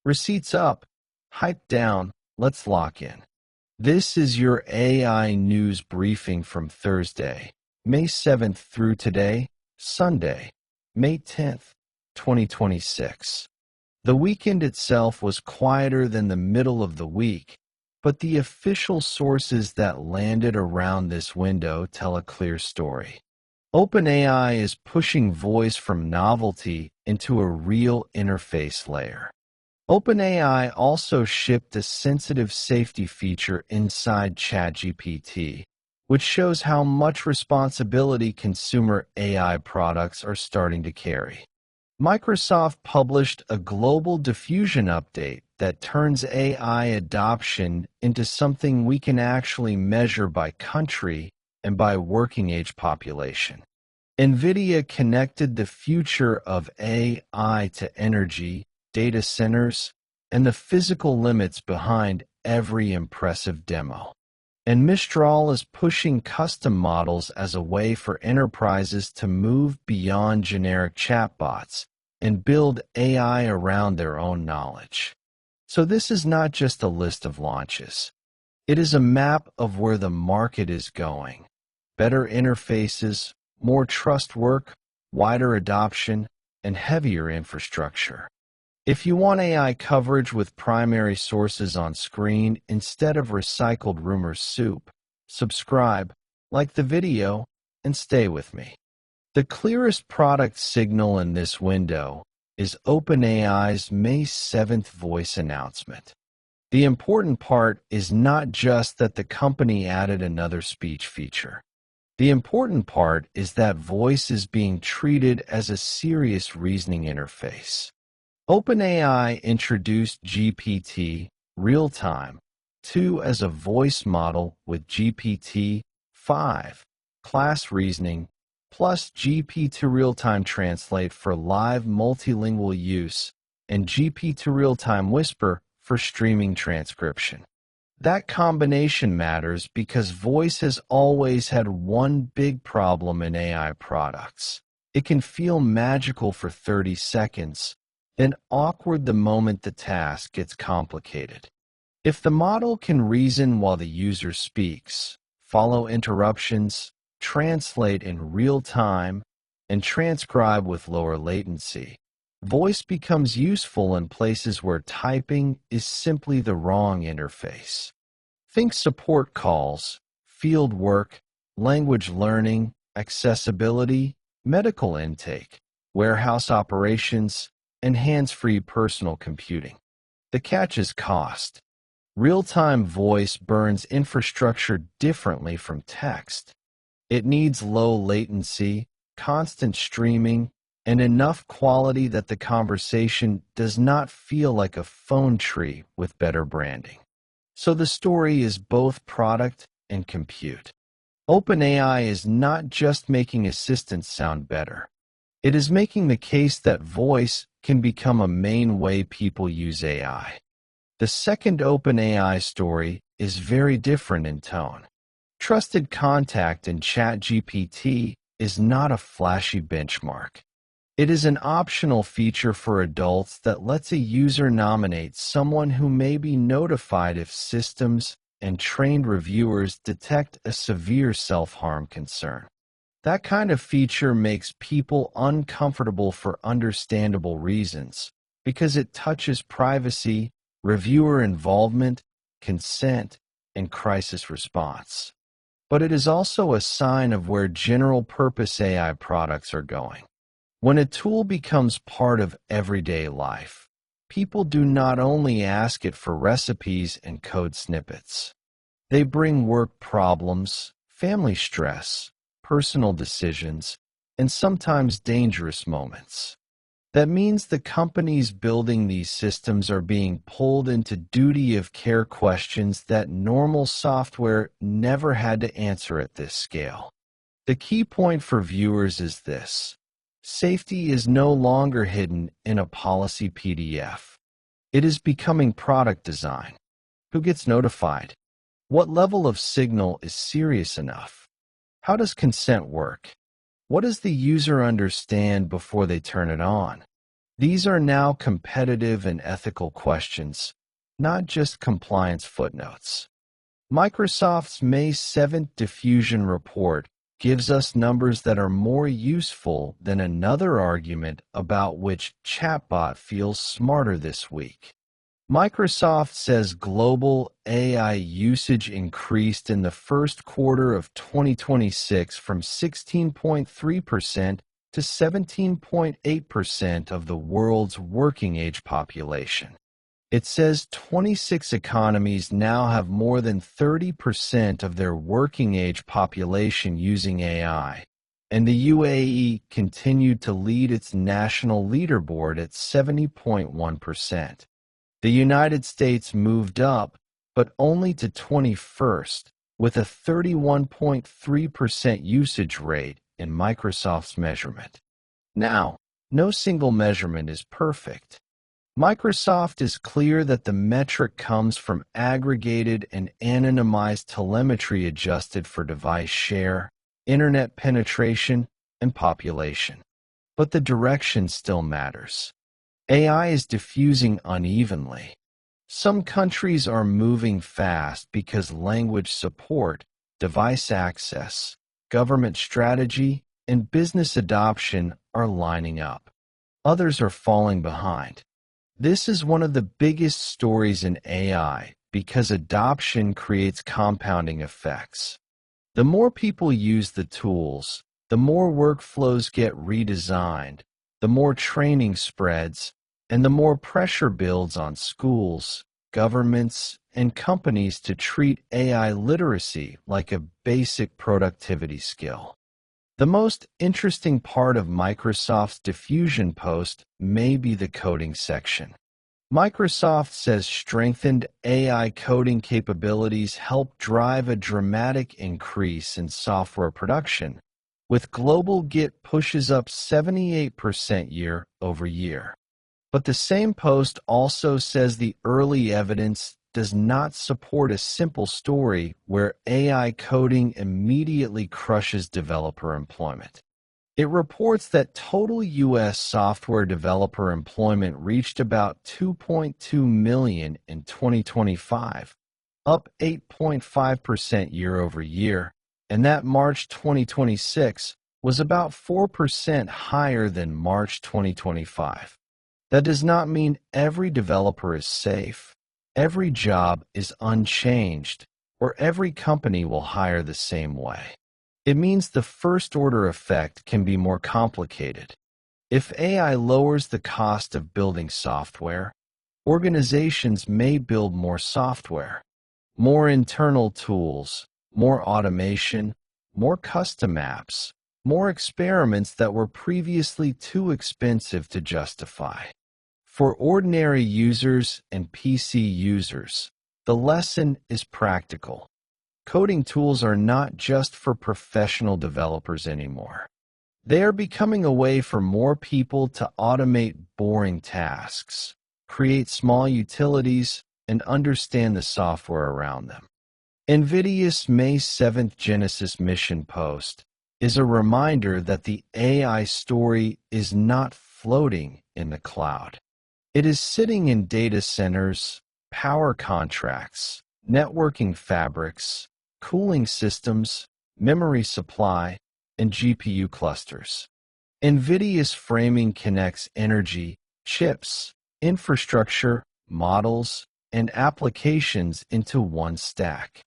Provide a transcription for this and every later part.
Receipts up, hype down, let's lock in. This is your AI news briefing from Thursday, May 7th through today, Sunday, May 10th, 2026. The weekend itself was quieter than the middle of the week, but the official sources that landed around this window tell a clear story. OpenAI is pushing voice from novelty into a real interface layer. OpenAI also shipped a sensitive safety feature inside chatgpt, which shows how much responsibility consumer AI products are starting to carry. Microsoft published a global diffusion update that turns AI adoption into something we can actually measure by country and by working age population. NVIDIA connected the future of AI to energy, data centers, and the physical limits behind every impressive demo. And Mistral is pushing custom models as a way for enterprises to move beyond generic chatbots and build AI around their own knowledge. So this is not just a list of launches. It is a map of where the market is going. Better interfaces, more trust work, wider adoption, and heavier infrastructure. If you want AI coverage with primary sources on screen instead of recycled rumor soup, subscribe, like the video, and stay with me. The clearest product signal in this window is OpenAI's May 7th voice announcement. The important part is not just that the company added another speech feature. The important part is that voice is being treated as a serious reasoning interface. OpenAI introduced GPT Real-Time 2 as a voice model with GPT-5 class reasoning plus GPT Real-Time Translate for live multilingual use and GPT Real-Time Whisper for streaming transcription. That combination matters because voice has always had one big problem in AI products. It can feel magical for 30 seconds, then awkward the moment the task gets complicated. If the model can reason while the user speaks, follow interruptions, translate in real time, and transcribe with lower latency, voice becomes useful in places where typing is simply the wrong interface. Think support calls, field work, language learning, accessibility, medical intake, warehouse operations, and hands-free personal computing. The catch is cost. Real-time voice burns infrastructure differently from text. It needs low latency, constant streaming, and enough quality that the conversation does not feel like a phone tree with better branding. So the story is both product and compute. OpenAI is not just making assistants sound better. It is making the case that voice can become a main way people use AI. The second OpenAI story is very different in tone. Trusted Contact in ChatGPT is not a flashy benchmark. It is an optional feature for adults that lets a user nominate someone who may be notified if systems and trained reviewers detect a severe self-harm concern. That kind of feature makes people uncomfortable for understandable reasons, because it touches privacy, reviewer involvement, consent, and crisis response. But it is also a sign of where general-purpose AI products are going. When a tool becomes part of everyday life, people do not only ask it for recipes and code snippets. They bring work problems, family stress, personal decisions, and sometimes dangerous moments. That means the companies building these systems are being pulled into duty of care questions that normal software never had to answer at this scale. The key point for viewers is this. Safety is no longer hidden in a policy PDF. It is becoming product design. Who gets notified? What level of signal is serious enough? How does consent work? What does the user understand before they turn it on? These are now competitive and ethical questions, not just compliance footnotes. Microsoft's May 7th diffusion report gives us numbers that are more useful than another argument about which chatbot feels smarter this week. Microsoft says global AI usage increased in the first quarter of 2026 from 16.3% to 17.8% of the world's working age population. It says 26 economies now have more than 30% of their working age population using AI, and the UAE continued to lead its national leaderboard at 70.1%. The United States moved up, but only to 21st, with a 31.3% usage rate in Microsoft's measurement. Now, no single measurement is perfect. Microsoft is clear that the metric comes from aggregated and anonymized telemetry adjusted for device share, internet penetration, and population. But the direction still matters. AI is diffusing unevenly. Some countries are moving fast because language support, device access, government strategy, and business adoption are lining up. Others are falling behind. This is one of the biggest stories in AI because adoption creates compounding effects. The more people use the tools, the more workflows get redesigned, the more training spreads, and the more pressure builds on schools, governments, and companies to treat AI literacy like a basic productivity skill. The most interesting part of Microsoft's diffusion post may be the coding section. Microsoft says strengthened AI coding capabilities help drive a dramatic increase in software production, with global Git pushes up 78% year over year. But the same post also says the early evidence does not support a simple story where AI coding immediately crushes developer employment. It reports that total U.S. software developer employment reached about 2.2 million in 2025, up 8.5% year over year, and that March 2026 was about 4% higher than March 2025. That does not mean every developer is safe, every job is unchanged, or every company will hire the same way. It means the first-order effect can be more complicated. If AI lowers the cost of building software, organizations may build more software, more internal tools, more automation, more custom apps, more experiments that were previously too expensive to justify. For ordinary users and PC users, the lesson is practical. Coding tools are not just for professional developers anymore. They are becoming a way for more people to automate boring tasks, create small utilities, and understand the software around them. NVIDIA's May 7th Genesis mission post is a reminder that the AI story is not floating in the cloud. It is sitting in data centers, power contracts, networking fabrics, cooling systems, memory supply, and GPU clusters. NVIDIA's framing connects energy, chips, infrastructure, models, and applications into one stack.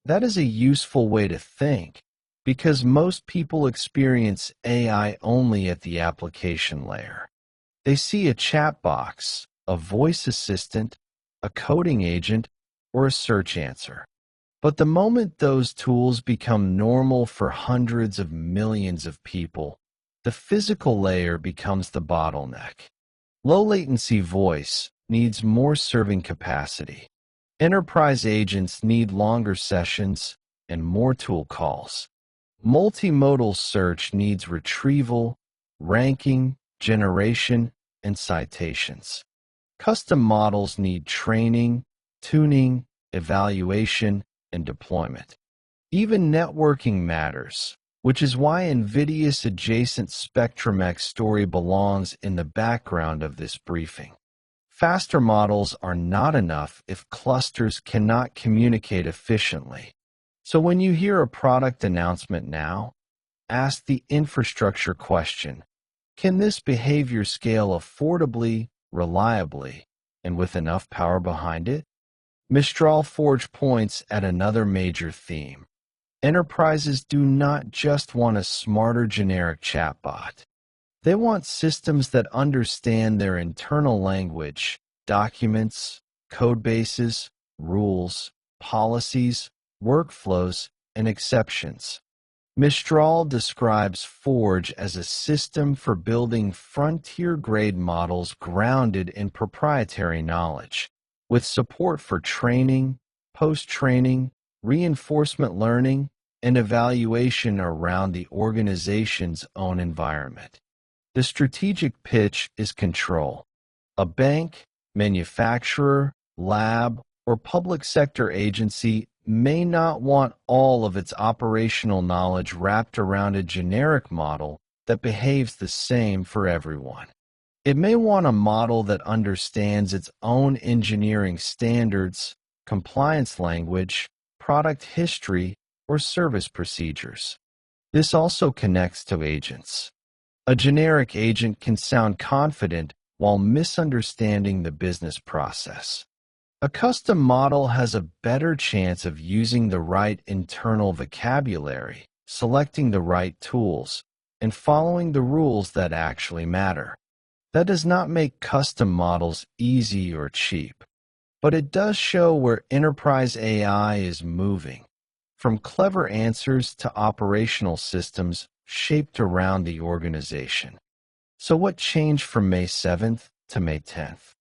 That is a useful way to think, because most people experience AI only at the application layer. They see a chat box, a voice assistant, a coding agent, or a search answer. But the moment those tools become normal for hundreds of millions of people, the physical layer becomes the bottleneck. Low-latency voice needs more serving capacity. Enterprise agents need longer sessions and more tool calls. Multimodal search needs retrieval, ranking, generation, and citations. Custom models need training, tuning, evaluation, and deployment. Even networking matters. which is why NVIDIA's adjacent Spectrum X story belongs in the background of this briefing. Faster models are not enough if clusters cannot communicate efficiently. So when you hear a product announcement now, ask the infrastructure question. Can this behavior scale affordably, reliably, and with enough power behind it? Mistral Forge points at another major theme. Enterprises do not just want a smarter generic chatbot. They want systems that understand their internal language, documents, code bases, rules, policies, workflows, and exceptions. Mistral describes Forge as a system for building frontier-grade models grounded in proprietary knowledge, with support for training, post-training, reinforcement learning, and evaluation around the organization's own environment. The strategic pitch is control. A bank, manufacturer, lab, or public sector agency may not want all of its operational knowledge wrapped around a generic model that behaves the same for everyone. It may want a model that understands its own engineering standards, compliance language, product history, or service procedures. This also connects to agents. A generic agent can sound confident while misunderstanding the business process. A custom model has a better chance of using the right internal vocabulary, selecting the right tools, and following the rules that actually matter. That does not make custom models easy or cheap, but it does show where enterprise AI is moving, from clever answers to operational systems shaped around the organization. So what changed from May 7th to May 10th?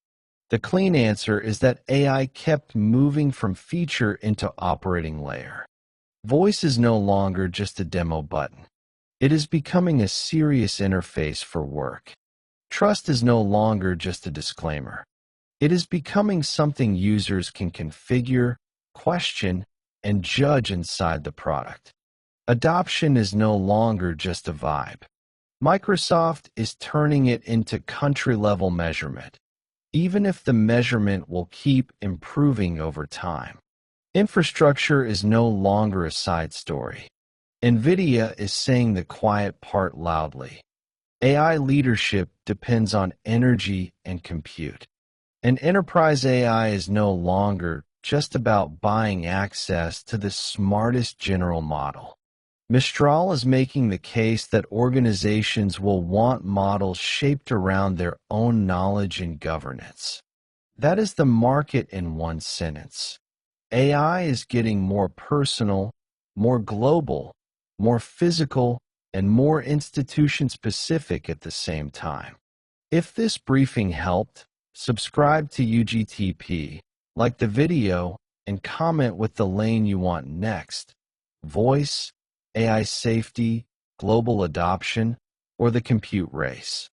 The clean answer is that AI kept moving from feature into operating layer. Voice is no longer just a demo button. It is becoming a serious interface for work. Trust is no longer just a disclaimer. It is becoming something users can configure, question, and judge inside the product. Adoption is no longer just a vibe. Microsoft is turning it into country-level measurement, even if the measurement will keep improving over time. Infrastructure is no longer a side story. NVIDIA is saying the quiet part loudly. AI leadership depends on energy and compute. And enterprise AI is no longer just about buying access to the smartest general model. Mistral is making the case that organizations will want models shaped around their own knowledge and governance. That is the market in one sentence. AI is getting more personal, more global, more physical, and more institution-specific at the same time. If this briefing helped, subscribe to YouGTP, like the video, and comment with the lane you want next: voice, AI safety, global adoption, or the compute race.